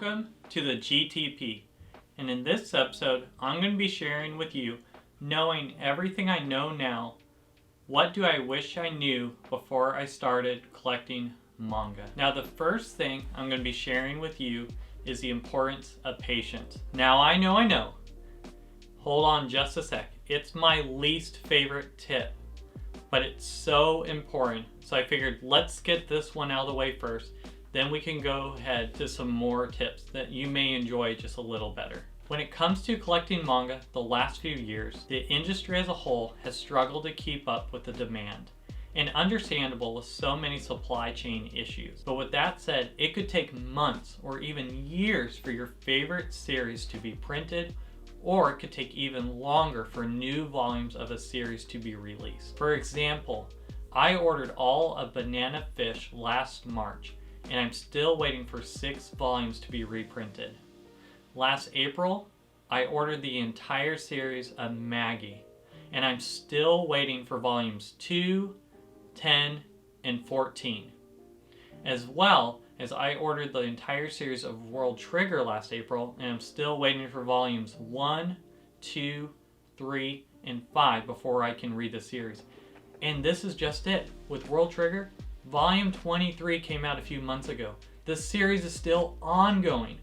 Welcome to the GTP, and in this episode I'm going to be sharing with you, knowing everything I know now, what do I wish I knew before I started collecting manga. Now the first thing I'm going to be sharing with you is the importance of patience. Now I know, hold on just a sec, it's my least favorite tip, but it's so important, so I figured let's get this one out of the way first. Then we can go ahead to some more tips that you may enjoy just a little better. When it comes to collecting manga the last few years, the industry as a whole has struggled to keep up with the demand. And understandable with so many supply chain issues. But with that said, it could take months or even years for your favorite series to be printed, or it could take even longer for new volumes of a series to be released. For example, I ordered all of Banana Fish last March, and I'm still waiting for 6 volumes to be reprinted. Last April, I ordered the entire series of Maggie, and I'm still waiting for volumes 2, 10, and 14. As well as I ordered the entire series of World Trigger last April, and I'm still waiting for volumes 1, 2, 3, and 5 before I can read the series. And this is just it. With World Trigger, Volume 23 came out a few months ago. This series is still ongoing.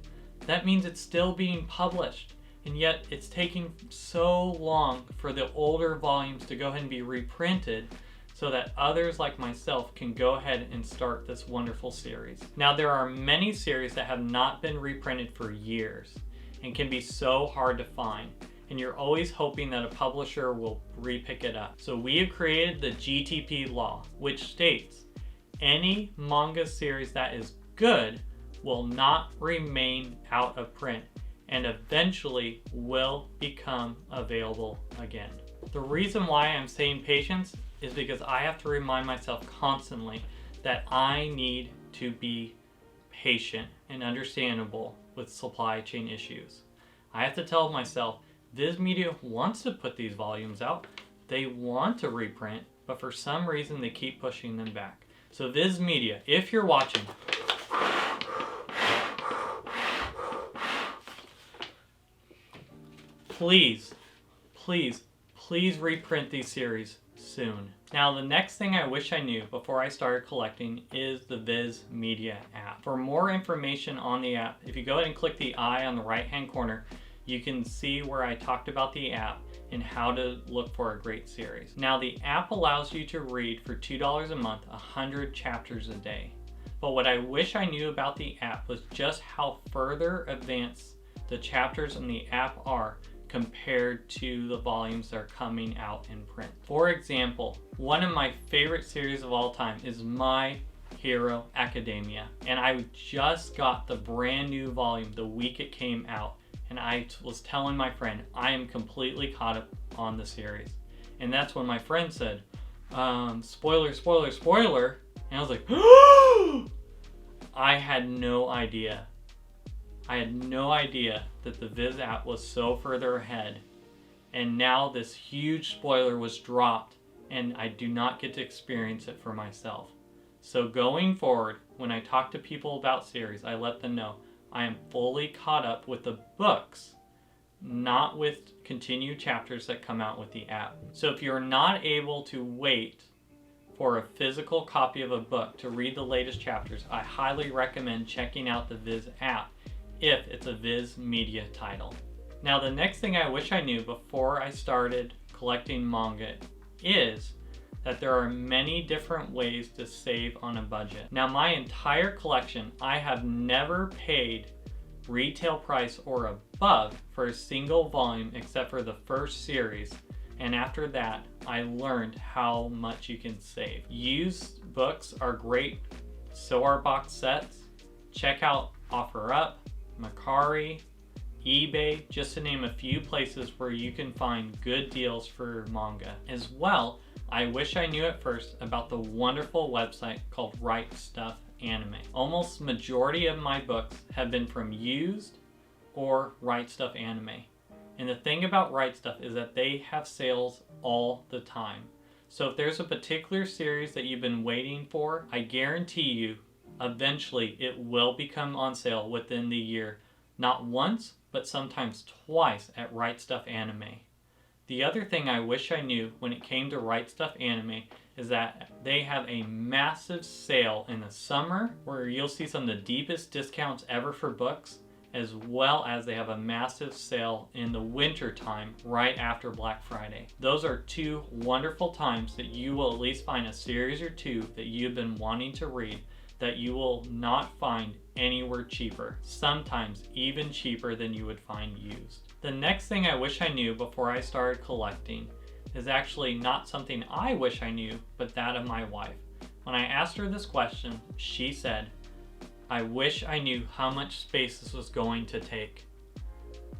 That means it's still being published, and yet it's taking so long for the older volumes to go ahead and be reprinted so that others like myself can go ahead and start this wonderful series. Now there are many series that have not been reprinted for years and can be so hard to find, and you're always hoping that a publisher will repick it up. So we have created the GTP law, which states any manga series that is good will not remain out of print and eventually will become available again. The reason why I'm saying patience is because I have to remind myself constantly that I need to be patient and understandable with supply chain issues. I have to tell myself, Viz Media wants to put these volumes out, they want to reprint, but for some reason they keep pushing them back. So Viz Media, if you're watching, please reprint these series soon. Now the next thing I wish I knew before I started collecting is the Viz Media app. For more information on the app, if you go ahead and click the I on the right hand corner, you can see where I talked about the app and how to look for a great series. Now the app allows you to read for $2 a month 100 chapters a day. But what I wish I knew about the app was just how further advanced the chapters in the app are compared to the volumes that are coming out in print. For example, one of my favorite series of all time is My Hero Academia, and I just got the brand new volume the week it came out, and I was telling my friend I am completely caught up on the series. And that's when my friend said, spoiler, and I was like, I had no idea that the Viz app was so further ahead, and now this huge spoiler was dropped and I do not get to experience it for myself. So going forward, when I talk to people about series, I let them know I am fully caught up with the books, not with continued chapters that come out with the app. So if you're not able to wait for a physical copy of a book to read the latest chapters, I highly recommend checking out the Viz app if it's a Viz Media title. Now the next thing I wish I knew before I started collecting manga is that there are many different ways to save on a budget. Now my entire collection, I have never paid retail price or above for a single volume except for the first series, and after that I learned how much you can save. Used books are great, so are box sets. Check out OfferUp, Mercari, eBay, just to name a few places where you can find good deals for manga. As well, I wish I knew at first about the wonderful website called Right Stuff Anime. Almost majority of my books have been from used or Right Stuff Anime. And the thing about Right Stuff is that they have sales all the time. So if there's a particular series that you've been waiting for, I guarantee you Eventually, it will become on sale within the year, not once, but sometimes twice at Right Stuff Anime. The other thing I wish I knew when it came to Right Stuff Anime is that they have a massive sale in the summer where you'll see some of the deepest discounts ever for books, as well as they have a massive sale in the winter time right after Black Friday. Those are two wonderful times that you will at least find a series or two that you've been wanting to read that you will not find anywhere cheaper, sometimes even cheaper than you would find used. The next thing I wish I knew before I started collecting is actually not something I wish I knew, but that of my wife. When I asked her this question, she said, "I wish I knew how much space this was going to take."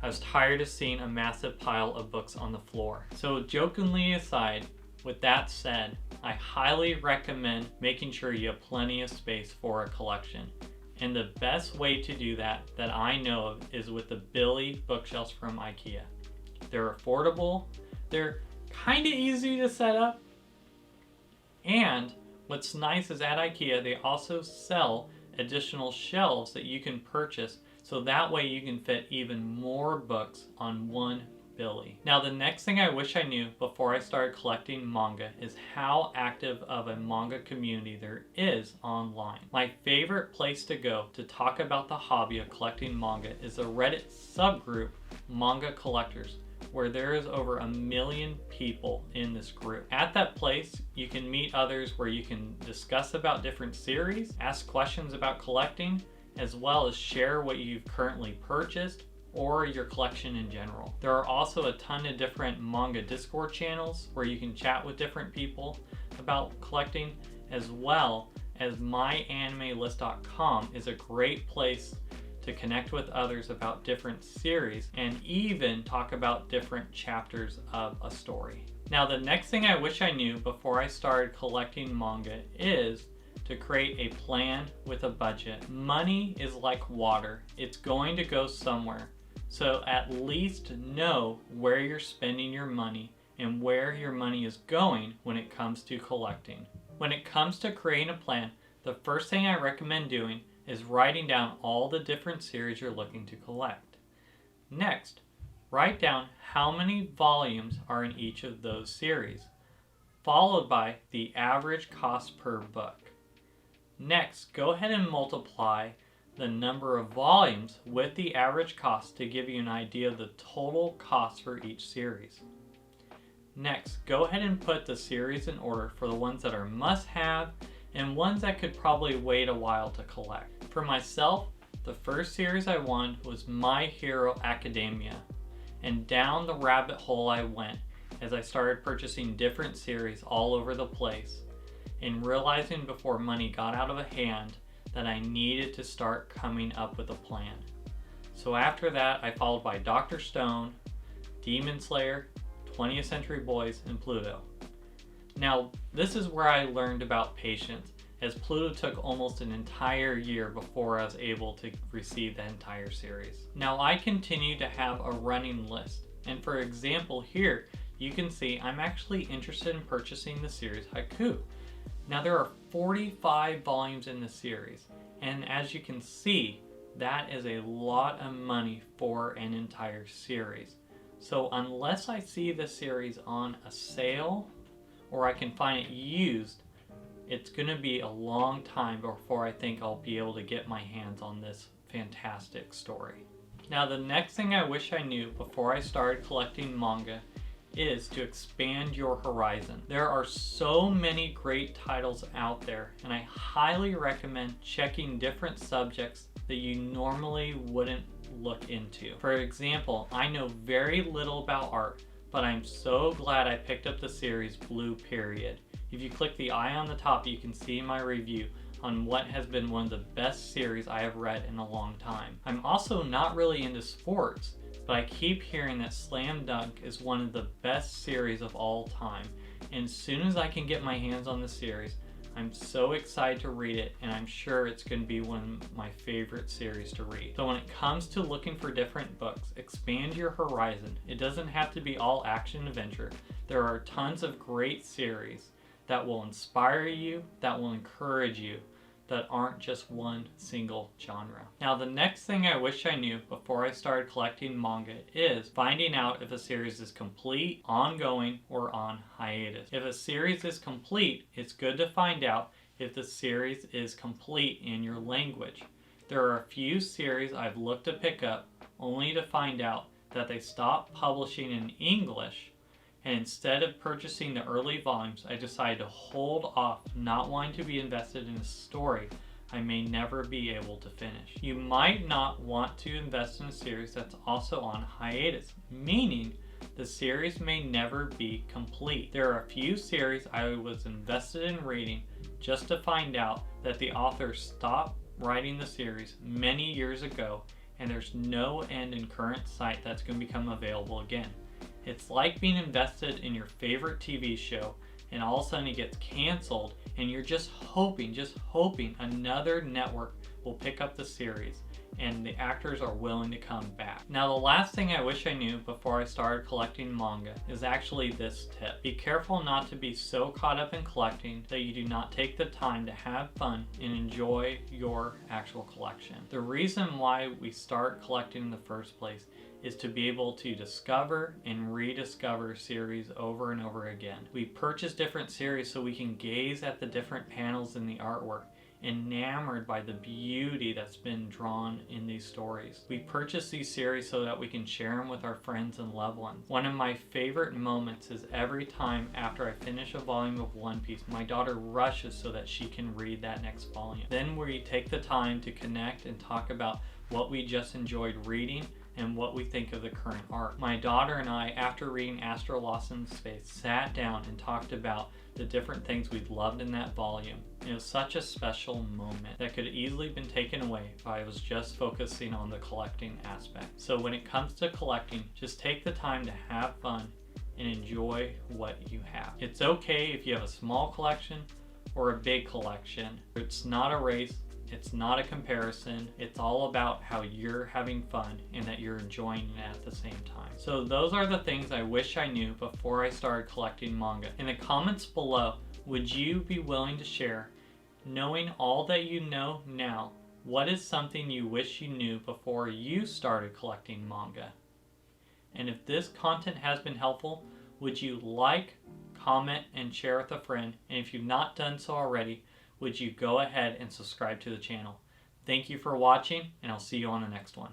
I was tired of seeing a massive pile of books on the floor. So jokingly aside, with that said, I highly recommend making sure you have plenty of space for a collection. And the best way to do that I know of is with the Billy bookshelves from IKEA. They're affordable, they're kind of easy to set up, and what's nice is at IKEA they also sell additional shelves that you can purchase, so that way you can fit even more books on one Billy. Now the next thing I wish I knew before I started collecting manga is how active of a manga community there is online. My favorite place to go to talk about the hobby of collecting manga is the Reddit subgroup Manga Collectors, where there is over 1 million people in this group. At that place, you can meet others where you can discuss about different series, ask questions about collecting, as well as share what you've currently purchased or your collection in general. There are also a ton of different manga Discord channels where you can chat with different people about collecting, as well as myanimelist.com is a great place to connect with others about different series and even talk about different chapters of a story. Now the next thing I wish I knew before I started collecting manga is to create a plan with a budget. Money is like water. It's going to go somewhere. So at least know where you're spending your money and where your money is going when it comes to collecting. When it comes to creating a plan, the first thing I recommend doing is writing down all the different series you're looking to collect. Next, write down how many volumes are in each of those series, followed by the average cost per book. Next, go ahead and multiply the number of volumes with the average cost to give you an idea of the total cost for each series. Next, go ahead and put the series in order for the ones that are must-have and ones that could probably wait a while to collect. For myself, the first series I wanted was My Hero Academia, and down the rabbit hole I went as I started purchasing different series all over the place and realizing before money got out of hand that I needed to start coming up with a plan. So after that, I followed by Dr. Stone, Demon Slayer, 20th Century Boys, and Pluto. Now, this is where I learned about patience, as Pluto took almost an entire year before I was able to receive the entire series. Now, I continue to have a running list, and for example here, you can see I'm actually interested in purchasing the series Haiku. Now there are 45 volumes in the series, and as you can see, that is a lot of money for an entire series. So unless I see the series on a sale or I can find it used, it's going to be a long time before I think I'll be able to get my hands on this fantastic story. Now the next thing I wish I knew before I started collecting manga is to expand your horizon. There are so many great titles out there, and I highly recommend checking different subjects that you normally wouldn't look into. For example, I know very little about art, but I'm so glad I picked up the series Blue Period. If you click the eye on the top, you can see my review on what has been one of the best series I have read in a long time. I'm also not really into sports, but I keep hearing that Slam Dunk is one of the best series of all time. And as soon as I can get my hands on the series, I'm so excited to read it, and I'm sure it's going to be one of my favorite series to read. So when it comes to looking for different books, expand your horizon. It doesn't have to be all action adventure. There are tons of great series that will inspire you, that will encourage you that aren't just one single genre. Now, the next thing I wish I knew before I started collecting manga is finding out if a series is complete, ongoing, or on hiatus. If a series is complete, it's good to find out if the series is complete in your language. There are a few series I've looked to pick up only to find out that they stopped publishing in English, and instead of purchasing the early volumes, I decided to hold off, not wanting to be invested in a story I may never be able to finish. You might not want to invest in a series that's also on hiatus, meaning the series may never be complete. There are a few series I was invested in reading just to find out that the author stopped writing the series many years ago, and there's no end in current sight that's going to become available again. It's like being invested in your favorite TV show and all of a sudden it gets canceled and you're just hoping another network will pick up the series and the actors are willing to come back. Now, the last thing I wish I knew before I started collecting manga is actually this tip. Be careful not to be so caught up in collecting that you do not take the time to have fun and enjoy your actual collection. The reason why we start collecting in the first place is to be able to discover and rediscover series over and over again. We purchase different series so we can gaze at the different panels in the artwork, enamored by the beauty that's been drawn in these stories. We purchase these series so that we can share them with our friends and loved ones. One of my favorite moments is every time after I finish a volume of One Piece, my daughter rushes so that she can read that next volume. Then we take the time to connect and talk about what we just enjoyed reading and what we think of the current art. My daughter and I, after reading Astro Lost in Space, sat down and talked about the different things we loved in that volume. It was such a special moment that could easily been taken away if I was just focusing on the collecting aspect. So when it comes to collecting, just take the time to have fun and enjoy what you have. It's okay if you have a small collection or a big collection. It's not a race. It's not a comparison. It's all about how you're having fun and that you're enjoying it at the same time. So those are the things I wish I knew before I started collecting manga. In the comments below, would you be willing to share, knowing all that you know now, what is something you wish you knew before you started collecting manga? And if this content has been helpful, would you like, comment, and share with a friend? And if you've not done so already, would you go ahead and subscribe to the channel? Thank you for watching, and I'll see you on the next one.